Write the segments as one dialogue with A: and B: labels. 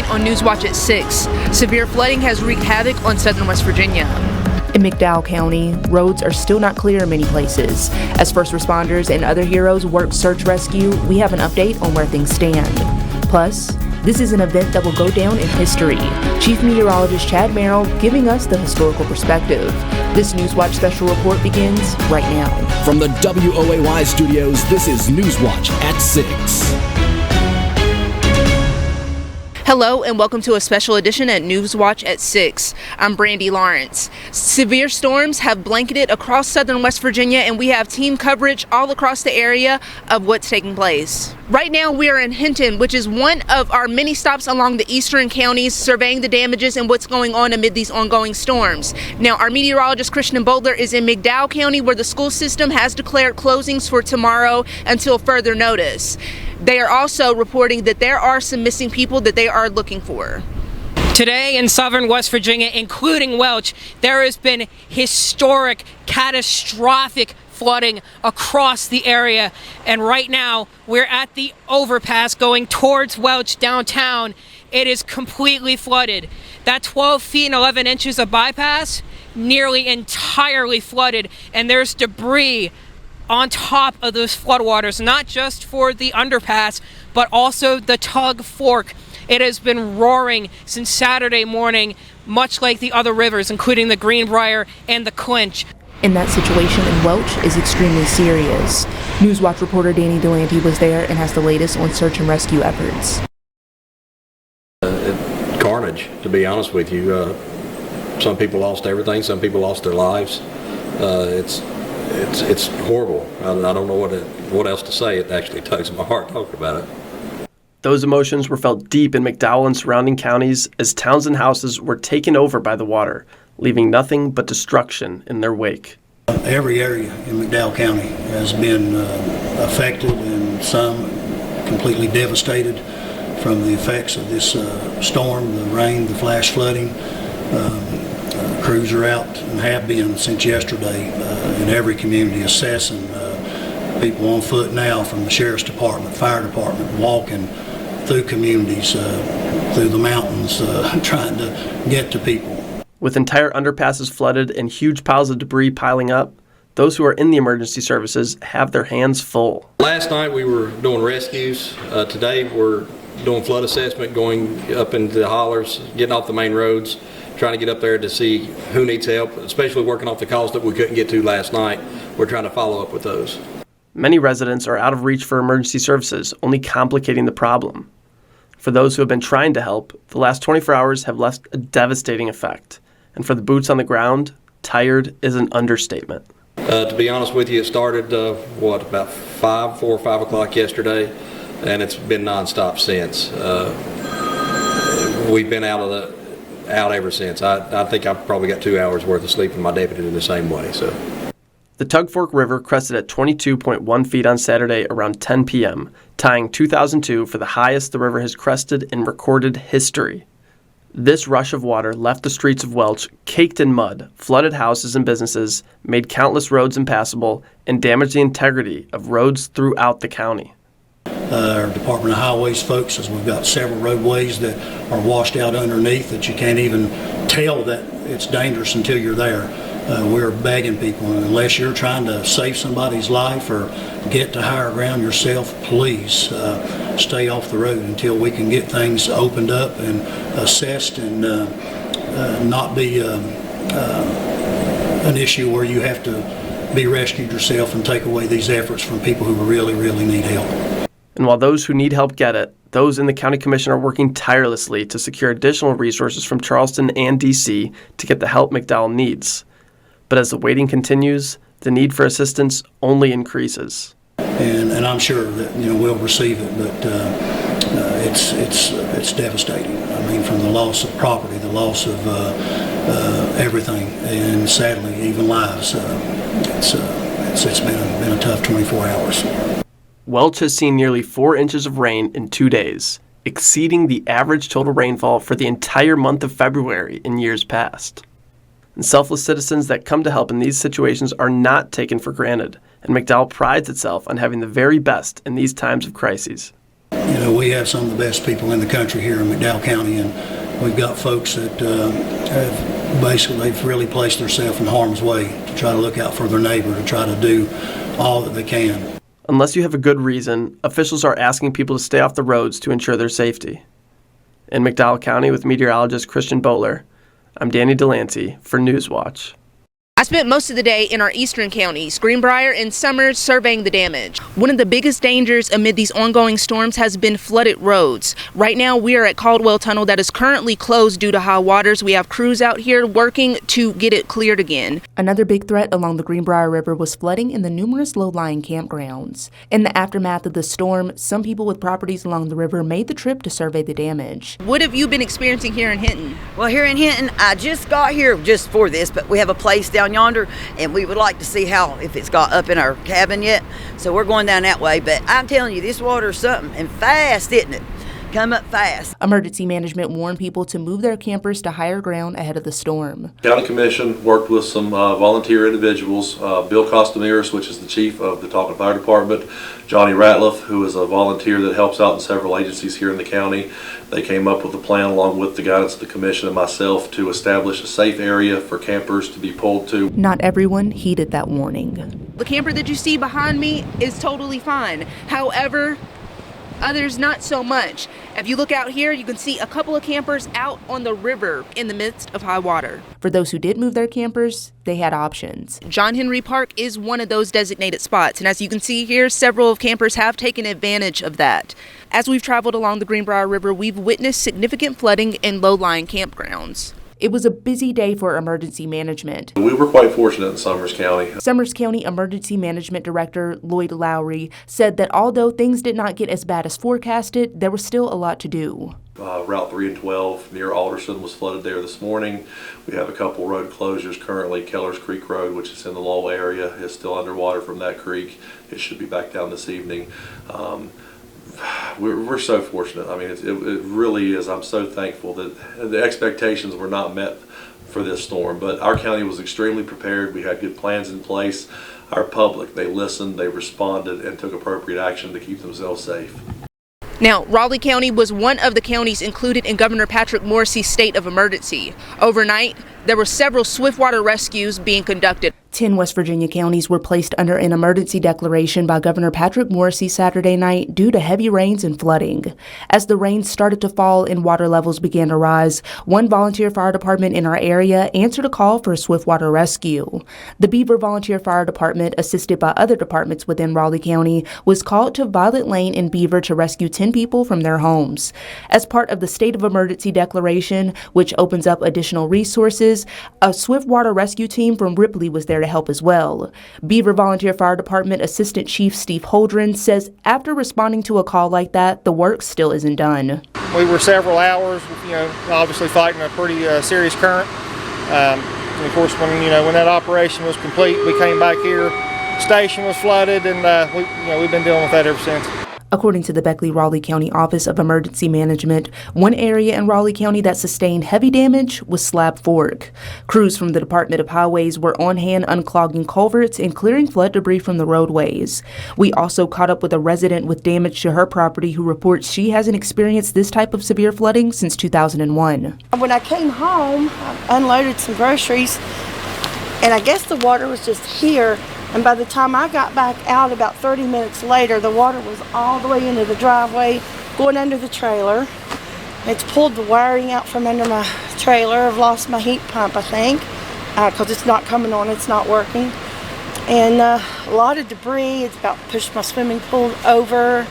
A: tonight on Newswatch at 6. Severe flooding has wreaked havoc on southern West Virginia.
B: In McDowell County, roads are still not clear in many places. As first responders and other heroes work search rescue, we have an update on where things stand. Plus, this is an event that will go down in history. Chief Meteorologist Chad Merrill giving us the historical perspective. This Newswatch special report begins right now.
C: From the WOAY studios, this is Newswatch at 6.
A: Hello and welcome to a special edition at Newswatch at 6. I'm Brandy Lawrence. Severe storms have blanketed across southern West Virginia, and we have team coverage all across the area of what's taking place. Right now we are in Hinton, which is one of our many stops along the eastern counties, surveying the damages and what's going on amid these ongoing storms. Now our meteorologist Christian Bowler is in McDowell County, where the school system has declared closings for tomorrow until further notice. They are also reporting that there are some missing people that they are looking for.
D: Today in southern West Virginia, including Welch, there has been historic, catastrophic flooding across the area. And right now, we're at the overpass going towards Welch downtown. It is completely flooded. That 12 feet and 11 inches of bypass, nearly entirely flooded. And there's debris on top of those floodwaters, not just for the underpass, but also the Tug Fork. It has been roaring since Saturday morning, much like the other rivers, including the Greenbrier and the Clinch.
B: And that situation in Welch is extremely serious. Newswatch reporter Danny Delante was there and has the latest on search and rescue efforts.
E: Carnage, to be honest with you. Some people lost everything. Some people lost their lives. It's horrible. I don't know what else to say. It actually tugs my heart talking about it.
F: Those emotions were felt deep in McDowell and surrounding counties as towns and houses were taken over by the water, leaving nothing but destruction in their wake.
G: Every area in McDowell County has been affected, and some completely devastated from the effects of this storm, the rain, the flash flooding. Crews are out and have been since yesterday in every community assessing. People on foot now from the Sheriff's Department, Fire Department, walking through communities, through the mountains, trying to get to people.
F: With entire underpasses flooded and huge piles of debris piling up, those who are in the emergency services have their hands full.
E: Last night we were doing rescues. Today we're doing flood assessment, going up into the hollers, getting off the main roads, trying to get up there to see who needs help, especially working off the calls that we couldn't get to last night. We're trying to follow up with those.
F: Many residents are out of reach for emergency services, only complicating the problem. For those who have been trying to help, the last 24 hours have left a devastating effect. And for the boots on the ground, tired is an understatement.
E: To be honest with you, it started, about 4 or 5 o'clock yesterday, and it's been nonstop since. We've been out ever since. I think I've probably got 2 hours worth of sleep, and my deputy did the same way. So,
F: the Tug Fork River crested at 22.1 feet on Saturday around 10 p.m., tying 2002 for the highest the river has crested in recorded history. This rush of water left the streets of Welch caked in mud, flooded houses and businesses, made countless roads impassable, and damaged the integrity of roads throughout the county.
G: Our Department of Highways folks, as we've got several roadways that are washed out underneath that you can't even tell that it's dangerous until you're there. We're begging people, unless you're trying to save somebody's life or get to higher ground yourself, please stay off the road until we can get things opened up and assessed, and not be an issue where you have to be rescued yourself and take away these efforts from people who really, really need help.
F: And while those who need help get it, those in the County Commission are working tirelessly to secure additional resources from Charleston and D.C. to get the help McDowell needs. But as the waiting continues, the need for assistance only increases.
G: And I'm sure that we'll receive it, but it's devastating. I mean, from the loss of property, the loss of everything, and sadly even lives. It's been a tough 24 hours.
F: Welch has seen nearly 4 inches of rain in 2 days, exceeding the average total rainfall for the entire month of February in years past. And selfless citizens that come to help in these situations are not taken for granted, and McDowell prides itself on having the very best in these times of crises.
G: You know, we have some of the best people in the country here in McDowell County, and we've got folks that they've really placed themselves in harm's way to try to look out for their neighbor, to try to do all that they can.
F: Unless you have a good reason, officials are asking people to stay off the roads to ensure their safety. In McDowell County with meteorologist Christian Boatler, I'm Danny Delancey for Newswatch.
A: I spent most of the day in our eastern counties, Greenbrier and Summers, surveying the damage. One of the biggest dangers amid these ongoing storms has been flooded roads. Right now, we are at Caldwell Tunnel that is currently closed due to high waters. We have crews out here working to get it cleared again.
B: Another big threat along the Greenbrier River was flooding in the numerous low-lying campgrounds. In the aftermath of the storm, some people with properties along the river made the trip to survey the damage.
A: What have you been experiencing here in Hinton?
H: Well, here in Hinton, I just got here just for this, but we have a place down yonder, and we would like to see if it's got up in our cabin yet. So we're going down that way, but I'm telling you, this water's something, and fast, isn't it? Come up fast.
B: Emergency management warned people to move their campers to higher ground ahead of the storm.
I: County Commission worked with some volunteer individuals, Bill Costamiris, which is the chief of the Talking Fire Department, Johnny Ratliff, who is a volunteer that helps out in several agencies here in the county. They came up with a plan along with the guidance of the commission and myself to establish a safe area for campers to be pulled to.
B: Not everyone heeded that warning.
A: The camper that you see behind me is totally fine. However, others not so much. If you look out here, you can see a couple of campers out on the river in the midst of high water.
B: For those who did move their campers, they had options.
A: John Henry Park is one of those designated spots, and as you can see here, several of campers have taken advantage of that. As we've traveled along the Greenbrier River, we've witnessed significant flooding in low-lying campgrounds.
B: It was a busy day for emergency management.
I: We were quite fortunate in Summers County.
B: Summers County Emergency Management Director Lloyd Lowry said that although things did not get as bad as forecasted, there was still a lot to do.
I: Route 3 and 12 near Alderson was flooded there this morning. We have a couple road closures currently. Kellers Creek Road, which is in the Lowell area, is still underwater from that creek. It should be back down this evening. We're so fortunate. I mean, it really is. I'm so thankful that the expectations were not met for this storm, but our county was extremely prepared. We had good plans in place. Our public, they listened, they responded, and took appropriate action to keep themselves safe.
A: Now, Raleigh County was one of the counties included in Governor Patrick Morrisey's state of emergency. Overnight, there were several swiftwater rescues being conducted.
B: 10 West Virginia counties were placed under an emergency declaration by Governor Patrick Morrisey Saturday night due to heavy rains and flooding. As the rain started to fall and water levels began to rise, one volunteer fire department in our area answered a call for a swiftwater rescue. The Beaver Volunteer Fire Department, assisted by other departments within Raleigh County, was called to Violet Lane in Beaver to rescue 10 people from their homes. As part of the state of emergency declaration, which opens up additional resources, a swiftwater rescue team from Ripley was there to help as well. Beaver Volunteer Fire Department Assistant Chief Steve Holdren says after responding to a call like that, the work still isn't done.
J: We were several hours, obviously fighting a pretty serious current. And of course, when that operation was complete, we came back here. Station was flooded, and we've been dealing with that ever since.
B: According to the Beckley-Raleigh County Office of Emergency Management, one area in Raleigh County that sustained heavy damage was Slab Fork. Crews from the Department of Highways were on hand unclogging culverts and clearing flood debris from the roadways. We also caught up with a resident with damage to her property who reports she hasn't experienced this type of severe flooding since 2001.
K: When I came home, I unloaded some groceries, and I guess the water was just here. And by the time I got back out about 30 minutes later, the water was all the way into the driveway, going under the trailer. It's pulled the wiring out from under my trailer. I've lost my heat pump, I think, because it's not coming on, it's not working. And a lot of debris. It's about pushed my swimming pool over.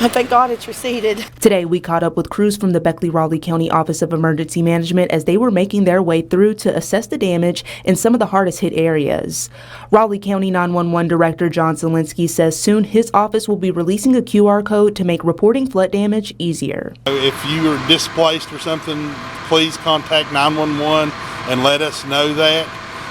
K: Thank God it's receded.
B: Today, we caught up with crews from the Beckley-Raleigh County Office of Emergency Management as they were making their way through to assess the damage in some of the hardest hit areas. Raleigh County 911 Director John Zielinski says soon his office will be releasing a QR code to make reporting flood damage easier.
L: If you are displaced or something, please contact 911 and let us know that.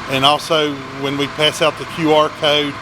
L: And also, when we pass out the QR code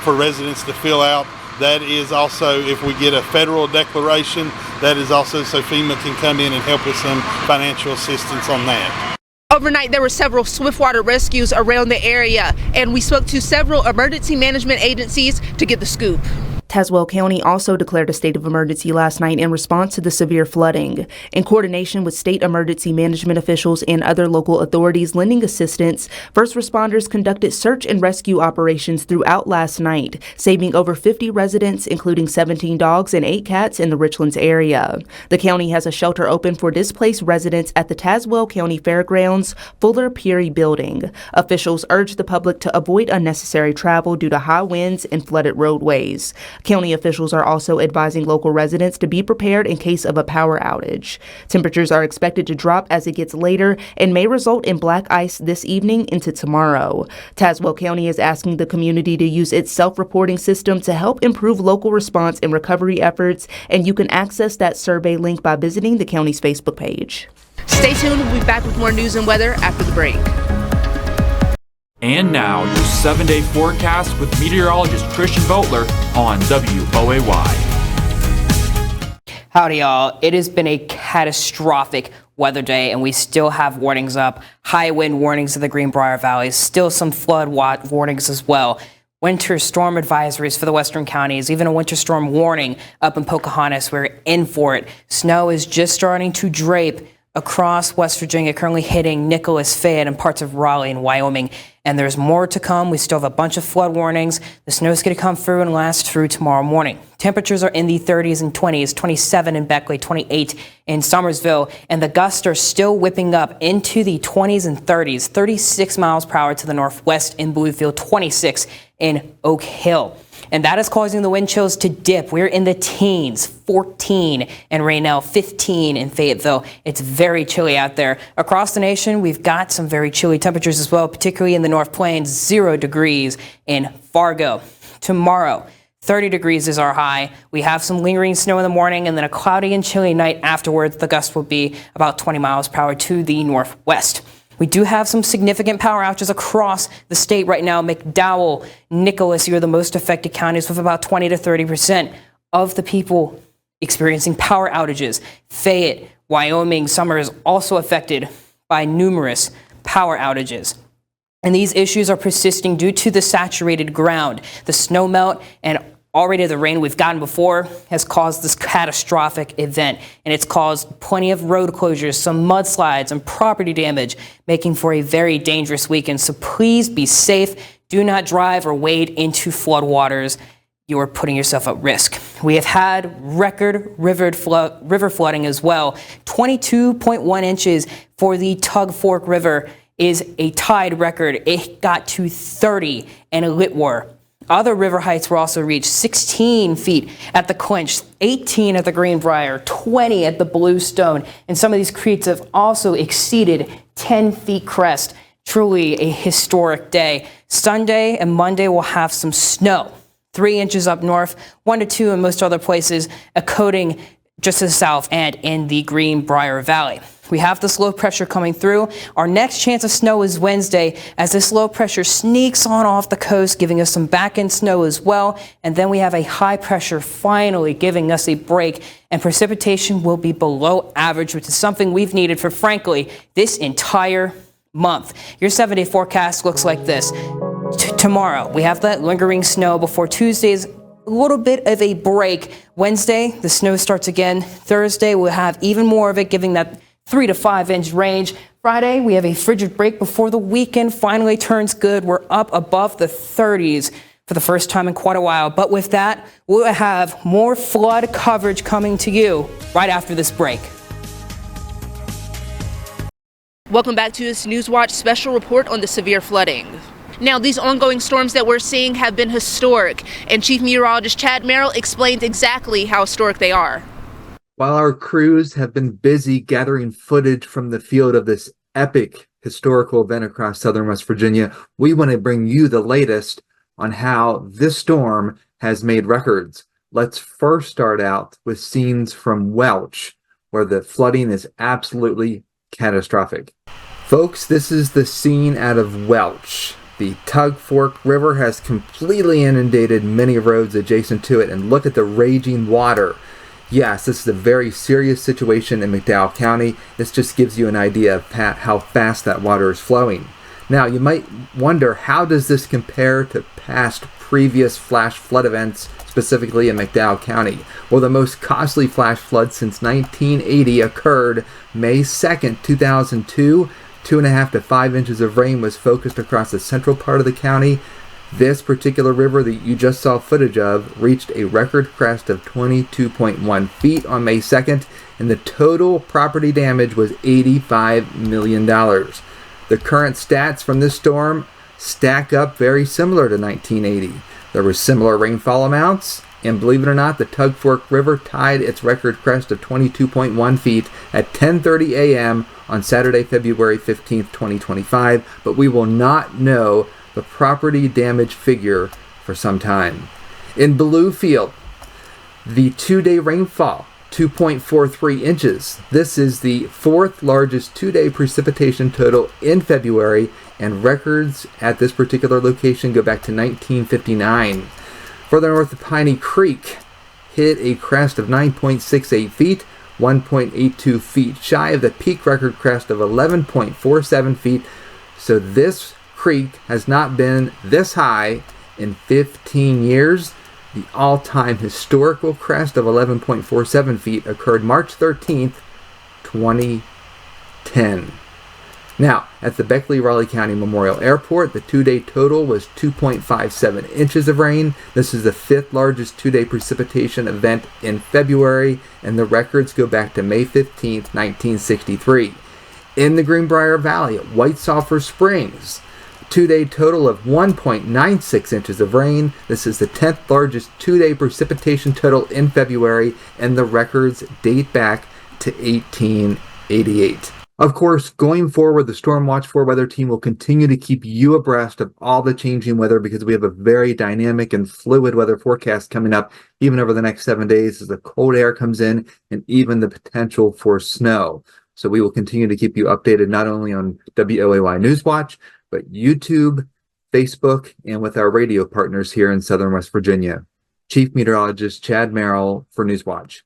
L: for residents to fill out, that is also, if we get a federal declaration, that is also so FEMA can come in and help with some financial assistance on that.
A: Overnight, there were several swiftwater rescues around the area, and we spoke to several emergency management agencies to get the scoop.
B: Tazewell County also declared a state of emergency last night in response to the severe flooding. In coordination with state emergency management officials and other local authorities lending assistance, first responders conducted search and rescue operations throughout last night, saving over 50 residents, including 17 dogs and 8 cats in the Richlands area. The county has a shelter open for displaced residents at the Tazewell County Fairgrounds Fuller Peary building. Officials urge the public to avoid unnecessary travel due to high winds and flooded roadways. County officials are also advising local residents to be prepared in case of a power outage. Temperatures are expected to drop as it gets later and may result in black ice this evening into tomorrow. Tazewell County is asking the community to use its self-reporting system to help improve local response and recovery efforts, and you can access that survey link by visiting the county's Facebook page.
A: Stay tuned. We'll be back with more news and weather after the break.
M: And now, your 7-day forecast with meteorologist Christian Vogtler on WOAY.
D: Howdy, y'all. It has been a catastrophic weather day, and we still have warnings up. High wind warnings in the Greenbrier Valley. Still some flood warnings as well. Winter storm advisories for the western counties, even a winter storm warning up in Pocahontas. We're in for it. Snow is just starting to drape across West Virginia, currently hitting Nicholas, Fayette, and parts of Raleigh and Wyoming. And there's more to come. We still have a bunch of flood warnings. The snow is going to come through and last through tomorrow morning. Temperatures are in the 30s and 20s, 27 in Beckley, 28 in Somersville, and the gusts are still whipping up into the 20s and 30s, 36 miles per hour to the northwest in Bluefield, 26 in Oak Hill. And that is causing the wind chills to dip. We're in the teens, 14 in Raynell, 15 in Fayetteville. It's very chilly out there. Across the nation, we've got some very chilly temperatures as well, particularly in the North Plains, 0 degrees in Fargo. Tomorrow, 30 degrees is our high. We have some lingering snow in the morning and then a cloudy and chilly night afterwards. The gust will be about 20 miles per hour to the northwest. We do have some significant power outages across the state right now. McDowell, Nicholas, you're the most affected counties with about 20 to 30% of the people experiencing power outages. Fayette, Wyoming, Summer is also affected by numerous power outages. And these issues are persisting due to the saturated ground. The snow melt and already the rain we've gotten before has caused this catastrophic event, and it's caused plenty of road closures, some mudslides, and property damage, making for a very dangerous weekend. So please be safe. Do not drive or wade into floodwaters. You are putting yourself at risk. We have had record river flooding as well. 22.1 inches for the Tug Fork River is a tied record. It got to 30 in Litwar. Other river heights were also reached, 16 feet at the Clinch, 18 at the Greenbrier, 20 at the Bluestone, and some of these creeks have also exceeded 10 feet crest. Truly a historic day. Sunday and Monday will have some snow, 3 inches up north, 1 to 2 in most other places, a coating just to the south and in the Greenbrier Valley. We have this low pressure coming through. Our next chance of snow is Wednesday as this low pressure sneaks on off the coast, giving us some back-end snow as well. And then we have a high pressure finally giving us a break, and precipitation will be below average, which is something we've needed for, frankly, this entire month. Your 7-day forecast looks like this. Tomorrow, we have that lingering snow before Tuesday's a little bit of a break. Wednesday, the snow starts again. Thursday, we'll have even more of it, giving that 3 to 5 inch range. Friday, we have a frigid break before the weekend finally turns good. We're up above the 30s for the first time in quite a while. But with that, we'll have more flood coverage coming to you right after this break.
A: Welcome back to this Newswatch special report on the severe flooding. Now, these ongoing storms that we're seeing have been historic, and Chief Meteorologist Chad Merrill explained exactly how historic they are.
N: While our crews have been busy gathering footage from the field of this epic historical event across southern West Virginia, we want to bring you the latest on how this storm has made records. Let's first start out with scenes from Welch, where the flooding is absolutely catastrophic. Folks, this is the scene out of Welch. The Tug Fork River has completely inundated many roads adjacent to it, and look at the raging water. Yes, this is a very serious situation in McDowell County. This just gives you an idea of how fast that water is flowing. Now, you might wonder, how does this compare to past previous flash flood events, specifically in McDowell County. Well, the most costly flash flood since 1980 occurred May 2nd, 2002. 2.5 to 5 inches of rain was focused across the central part of the county. This particular river that you just saw footage of reached a record crest of 22.1 feet on May 2nd, and the total property damage was $85 million. The current stats from this storm stack up very similar to 1980. There were similar rainfall amounts, and believe it or not, the Tug Fork River tied its record crest of 22.1 feet at 10:30 a.m. on Saturday, February 15th, 2025, but we will not know the property damage figure for some time. In Bluefield, the 2-day rainfall, 2.43 inches. This is the fourth largest 2-day precipitation total in February, and records at this particular location go back to 1959. Further north, Piney Creek hit a crest of 9.68 feet, 1.82 feet shy of the peak record crest of 11.47 feet. So this creek has not been this high in 15 years. The all-time historical crest of 11.47 feet occurred March 13th, 2010. Now, at the Beckley-Raleigh County Memorial Airport, the 2-day total was 2.57 inches of rain. This is the fifth largest 2-day precipitation event in February, and the records go back to May 15th, 1963. In the Greenbrier Valley at White Sulphur Springs, 2-day total of 1.96 inches of rain. This is the 10th largest 2-day precipitation total in February, and the records date back to 1888. Of course, going forward, the Storm Watch 4 weather team will continue to keep you abreast of all the changing weather, because we have a very dynamic and fluid weather forecast coming up even over the next 7 days as the cold air comes in, and even the potential for snow. So we will continue to keep you updated not only on WOAY Newswatch, but YouTube, Facebook, and with our radio partners here in Southern West Virginia. Chief Meteorologist Chad Merrill for Newswatch.